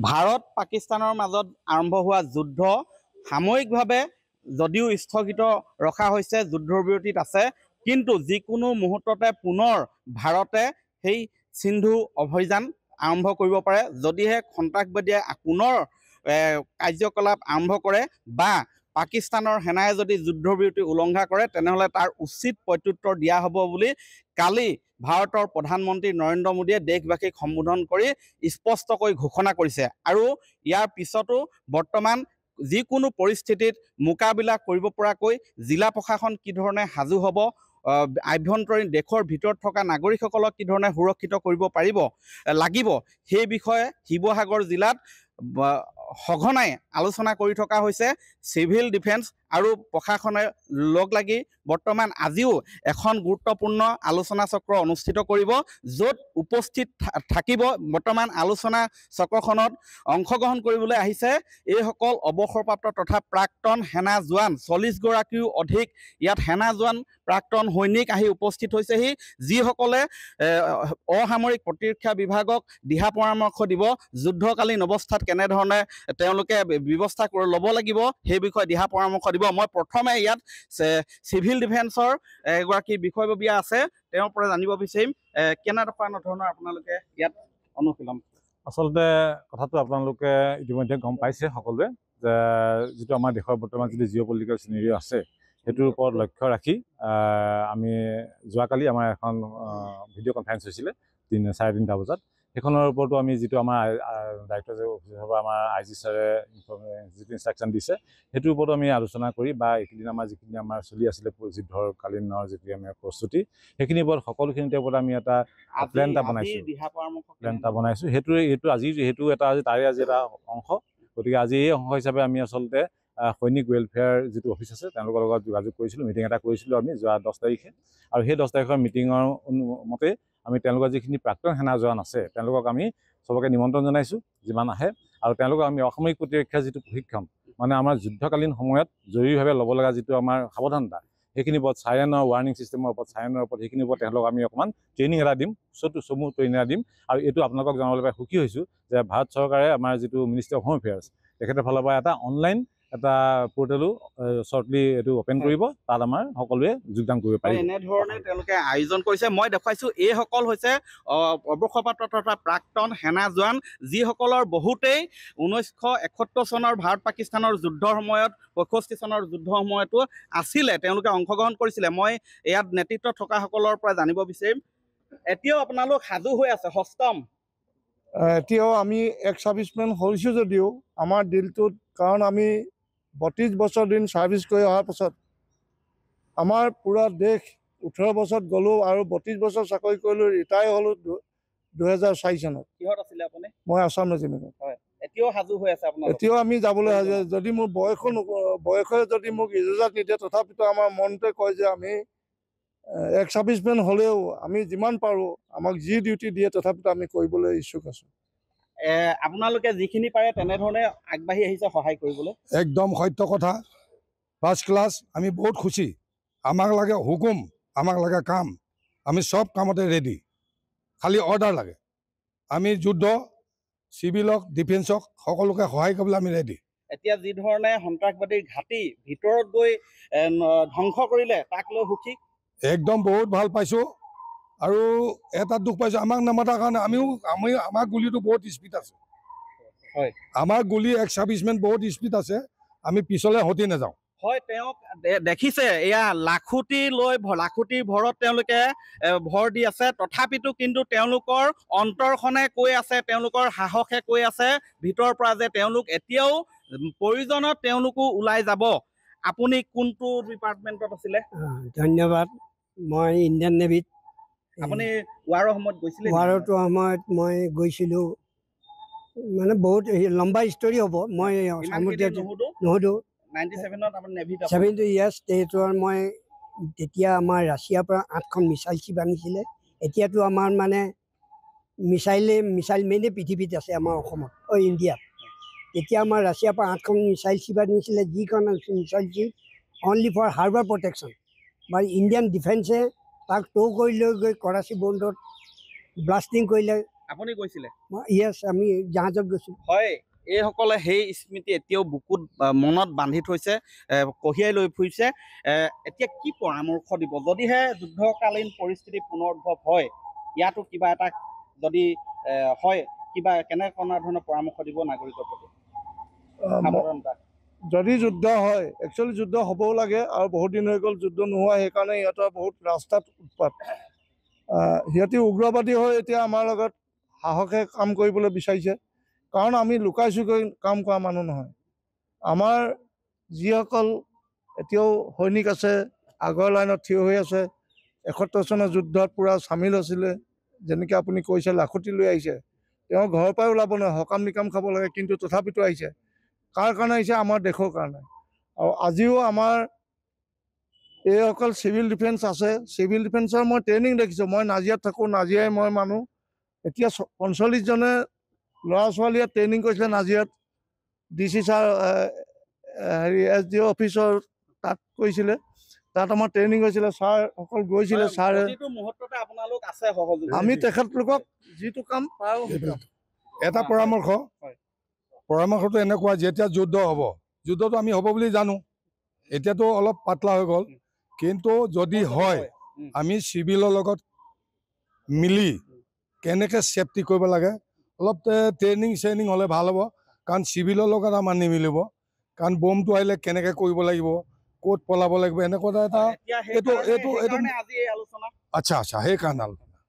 ভাৰত পাকিস্তানৰ মাজত আৰম্ভ হোৱা যুদ্ধ সাময়িকভাৱে যদিও স্থগিত ৰখা হৈছে, যুদ্ধৰ বিৰতিত আছে, কিন্তু যিকোনো মুহূৰ্ততে পুনৰ ভাৰতে সেই সিন্ধু অভিযান আৰম্ভ কৰিব পাৰে যদিহে সন্ত্ৰাসবাদীয়ে পুনৰ কাৰ্যকলাপ আৰম্ভ কৰে বা পাকিস্তানৰ সেনাই যদি যুদ্ধবিৰতি উলংঘা কৰে তেনেহ'লে তাৰ উচিত প্ৰত্যুত্তৰ দিয়া হ'ব বুলি কালি ভাৰতৰ প্ৰধানমন্ত্ৰী নৰেন্দ্ৰ মোদীয়ে দেশবাসীক সম্বোধন কৰি স্পষ্টকৈ ঘোষণা কৰিছে। আৰু ইয়াৰ পিছতো বৰ্তমান যিকোনো পৰিস্থিতিত মোকাবিলা কৰিব পৰাকৈ জিলা প্ৰশাসন কি ধৰণে সাজু হ'ব, আভ্যন্তৰীণ দেশৰ ভিতৰত থকা নাগৰিকসকলক কি ধৰণে সুৰক্ষিত কৰিব লাগিব সেই বিষয়ে শিৱসাগৰ জিলাত সঘনাই আলোচনা কৰি থকা হৈছে। চিভিল ডিফেন্স আৰু প্ৰশাসনে লগ লাগি বৰ্তমান আজিও এখন গুৰুত্বপূৰ্ণ আলোচনা চক্ৰ অনুষ্ঠিত কৰিব, য'ত উপস্থিত থাকিব বৰ্তমান আলোচনা চক্ৰখনত অংশগ্ৰহণ কৰিবলৈ আহিছে এইসকল অৱসৰপ্ৰাপ্ত তথা প্ৰাক্তন সেনা জোৱান 40 গৰাকীও অধিক ইয়াত সেনা জোৱান প্ৰাক্তন সৈনিক আহি উপস্থিত হৈছেহি, যিসকলে অসামৰিক প্ৰতিৰক্ষা বিভাগক দিহা পৰামৰ্শ দিব, যুদ্ধকালীন অৱস্থাত কেনেধৰণে তেওঁলোকে ব্যৱস্থা ল'ব লাগিব সেই বিষয়ে দিহা পৰামৰ্শ দিব। মই প্ৰথমে ইয়াত চিভিল ডিফেন্সৰ এগৰাকী বিষয়ববীয়া আছে, তেওঁৰ পৰা জানিব বিচাৰিম কেনেধৰণৰ ধৰণৰ আপোনালোকে ইয়াত অনুশীলন। আচলতে কথাটো আপোনালোকে ইতিমধ্যে গম পাইছে সকলোৱে যে যিটো আমাৰ দেশৰ বৰ্তমান যিটো জিঅ' পলিটিকেল চিনেৰিঅ আছে সেইটোৰ ওপৰত লক্ষ্য ৰাখি আমি যোৱাকালি আমাৰ এখন ভিডিঅ' কনফাৰেঞ্চ হৈছিলে 3:30 বজাত। সেইখনৰ ওপৰতো আমি যিটো আমাৰ ডাইৰেক্টৰ অফিচৰ পৰা আমাৰ IG ছাৰে যিটো ইনষ্ট্ৰাকশ্যন দিছে সেইটোৰ ওপৰতো আমি আলোচনা কৰি বা এইকেইদিন আমাৰ যিখিনি আমাৰ চলি আছিলে যুদ্ধৰ কালীনৰ যিটো আমাৰ প্ৰস্তুতি সেইখিনিৰ ওপৰত সকলোখিনিৰ ওপৰত আমি এটা প্লেন এটা বনাইছোঁ। এইটো আজি তাৰে এটা অংশ। গতিকে আজি এই অংশ হিচাপে আমি আচলতে সৈনিক ৱেলফেয়াৰ যিটো অফিচ আছে তেওঁলোকৰ লগত যোগাযোগ কৰিছিলোঁ, মিটিং এটা কৰিছিলোঁ আমি যোৱা 10 তাৰিখে। আৰু সেই 10 তাৰিখৰ মিটিঙৰ মতে আমি তেওঁলোকৰ যিখিনি প্ৰাক্তন সেনা জোৱান আছে তেওঁলোকক আমি চবকে নিমন্ত্ৰণ জনাইছোঁ যিমান আহে, আৰু তেওঁলোকক আমি অসামৰিক প্ৰতিৰক্ষাৰ যিটো প্ৰশিক্ষণ মানে আমাৰ যুদ্ধকালীন সময়ত জৰুৰীভাৱে ল'ব লগা যিটো আমাৰ সাৱধানতা সেইখিনিৰ ওপৰত চাইৰেনৰ ৱাৰ্ণিং চিষ্টেমৰ ওপৰত সেইখিনিৰ ওপৰত তেওঁলোকক আমি অকণমান ট্ৰেইনিং এটা দিম, চমু ট্ৰেইনিং এটা দিম। আৰু এইটো আপোনালোকক জনাবলৈ পাই সুখী হৈছোঁ যে ভাৰত চৰকাৰে আমাৰ যিটো মিনিষ্ট্ৰী অফ হোম এফেয়াৰ্ছ তেখেতৰ ফালৰ পৰা এটা অনলাইন এটা পৰ্টেলো শ্বৰ্টলি এইটো অপেন কৰিব, তাত আমাৰ সকলোৱে যোগদান কৰিব পাৰিব। এনেধৰণে তেওঁলোকে আয়োজন কৰিছে। মই দেখুৱাইছোঁ এইসকল হৈছে অৱসৰপ্ৰাপ্ত তথা প্ৰাক্তন সেনা জোৱান, যিসকলৰ বহুতেই 1971 চনৰ ভাৰত পাকিস্তানৰ যুদ্ধৰ সময়ত 65 চনৰ যুদ্ধৰ সময়তো আছিলে, তেওঁলোকে অংশগ্ৰহণ কৰিছিলে। মই ইয়াত নেতৃত্বত থকাসকলৰ পৰা জানিব বিচাৰিম এতিয়াও আপোনালোক সাজু হৈ আছে সষ্টম? এতিয়াও আমি এক ছাৰ্ভিচমেন হৈছোঁ যদিও আমাৰ দিলটোত, কাৰণ আমি 32 বছৰ দিন ছাৰ্ভিচ কৰি অহাৰ পাছত আমাৰ পূৰা দেশ 18 বছৰত গ'লোঁ আৰু 32 বছৰ চাকৰি কৰিলোঁ, ৰিটায়াৰ হ'লোঁ 2004 চনত। কিহত আছিলে আপুনি? মই আছাম ৰেজিমেণ্টত। হয়, এতিয়াও সাজু হৈ আছে আপোনালোক? এতিয়াও আমি যাবলৈ সাজু। যদি মোৰ বয়সে যদি মোক ইজাজত নিদিয়ে তথাপিতো আমাৰ মনটোৱে কয় যে আমি এক ছাৰ্ভিচমেন হ'লেও আমি যিমান পাৰোঁ আমাক যি ডিউটি দিয়ে তথাপিতো আমি কৰিবলৈ ইচ্ছুক আছোঁ। আপোনালোকে যিখিনি পাৰে তেনেধৰণে আগবাঢ়ি আহিছে সহায় কৰিবলৈ? একদম সত্য কথা, ফাৰ্ষ্ট ক্লাছ। আমি বহুত খুচি। আমাক লাগে হুকুম, আমাক লাগে কাম, আমি চব কামতে ৰেডি, খালি অৰ্ডাৰ লাগে। আমি যুদ্ধ চিভিলক ডিফেন্সক সকলোকে সহায় কৰিবলৈ আমি ৰেডি। এতিয়া যি ধৰণে সন্ত্ৰাসবাদীৰ ঘাটি ভিতৰত গৈ ধ্বংস কৰিলে তাক লৈ সুখী? একদম বহুত ভাল পাইছোঁ। আৰু এটা দুখ পাইছোঁ আমাক নামাতাৰ কাৰণে। আমাৰ গুলিটো বহুত স্পীড আছে। হয়, আমাৰ গুলি এক ছাৰ্ভিচমেন বহুত স্পীড আছে, আমি পিছলৈ হতি নাযাওঁ। হয়, তেওঁক দেখিছে এয়া লাখুটিৰ ভৰত তেওঁলোকে ভৰ দি আছে, তথাপিতো কিন্তু তেওঁলোকৰ অন্তৰখনে কৈ আছে, তেওঁলোকৰ সাহসে কৈ আছে ভিতৰৰ পৰা যে তেওঁলোক এতিয়াও প্ৰয়োজনত তেওঁলোকো ওলাই যাব। আপুনি কোনটো ডিপাৰ্টমেণ্টত আছিলে? ধন্যবাদ। মই ইণ্ডিয়ান নেভিত। আপুনি ৱাৰৰ সময়ত গৈছিলে? ৱাৰটো সময়ত মই গৈছিলোঁ, মানে বহুত লম্বা ষ্টৰী হ'ব। মই নুসুধো 97ত আপুনি নেভিত? 70 ইয়াৰ্ছ তেহেতৰ মই তেতিয়া আমাৰ ৰাছিয়াৰ পৰা 8খন মিছাইল চিপ আনিছিলে। এতিয়াতো আমাৰ মানে মিছাইল মেইনে পৃথিৱীত আছে আমাৰ অসমত, ইণ্ডিয়াত। তেতিয়া আমাৰ ৰাছিয়াৰ পৰা 8খন মিছাইল চিপ আনিছিলে, যিখন missile chip only for harbour protection. বা ইণ্ডিয়ান ডিফেন্সে তাক টৌ কৰি লৈ গৈ কৰাচী বন্দৰত ব্লাষ্টিং কৰিলে, আপুনি গৈছিলে? য়েছ, আমি জাহাজত গৈছিলোঁ। হয়, এইসকলে সেই স্মৃতি এতিয়াও বুকুত মনত বান্ধি থৈছে, কঢ়িয়াই লৈ ফুৰিছে। এতিয়া কি পৰামৰ্শ দিব যদিহে যুদ্ধকালীন পৰিস্থিতি পুনৰ উদ্ভৱ হয়, ইয়াতো কিবা এটা যদি হয়, কিবা কেনেকুৱা ধৰণৰ পৰামৰ্শ দিব নাগৰিকৰ প্ৰতি? সাৱধানতা। যদি যুদ্ধ হয়, একচুৱেলি যুদ্ধ হ'বও লাগে, আৰু বহুত দিন হৈ গ'ল যুদ্ধ নোহোৱা, সেইকাৰণে সিহঁতৰ বহুত ৰাস্তাত উৎপাত। সিহঁতি উগ্ৰবাদী হৈ এতিয়া আমাৰ লগত সাহসে কাম কৰিবলৈ বিচাৰিছে, কাৰণ আমি লুকাই চুকাই কাম কৰা মানুহ নহয়। আমাৰ যিসকল এতিয়াও সৈনিক আছে, আগৰ লাইনত থিয় হৈ আছে, ৭১ চনৰ যুদ্ধত পূৰা চামিল হৈছিলে, যেনেকৈ আপুনি কৈছে লাখুটি লৈ আহিছে, তেওঁ ঘৰৰ পৰাই ওলাব নোৱাৰে, সকাম নিকাম খাব লাগে, কিন্তু তথাপিতো আহিছে। কাৰ কাৰণে আহিছে? আমাৰ দেশৰ কাৰণে। আৰু আজিও আমাৰ এইসকল চিভিল ডিফেন্স আছে, চিভিল ডিফেন্সৰ মই ট্ৰেইনিং দেখিছোঁ। মই নাজিৰাত থাকোঁ, নাজিৰাই মই মানুহ। এতিয়া ৪৫জনে ল'ৰা ছোৱালীয়ে ট্ৰেইনিং কৰিছিলে নাজিৰাত, DC ছাৰ SDO অফিচৰ তাত কৰিছিলে, তাত আমাৰ ট্ৰেইনিং হৈছিলে, ছাৰসকল গৈছিলে। ছাৰে প্ৰতিটো মুহূৰ্ততে আপোনালোক আছে সহযোগী। আমি তেখেতলোকক যিটো কাম পাৰোঁ এটা পৰামৰ্শটো এনেকুৱা, যেতিয়া যুদ্ধ হ'ব, যুদ্ধটো আমি হ'ব বুলি জানো, এতিয়াতো অলপ পাতলা হৈ গ'ল, কিন্তু যদি হয়, আমি চিভিলৰ লগত মিলি কেনেকৈ ছেফটি কৰিব লাগে অলপ ট্ৰেইনিং হ'লে ভাল হ'ব। কাৰণ চিভিলৰ লগত আমাৰ নিমিলিব, কাৰণ বমটো আহিলে কেনেকৈ কৰিব লাগিব, ক'ত পলাব লাগিব, এনেকুৱা এটা এতিয়া সেইকাৰণে আজি এই আলোচনা। আচ্ছা সেইকাৰণে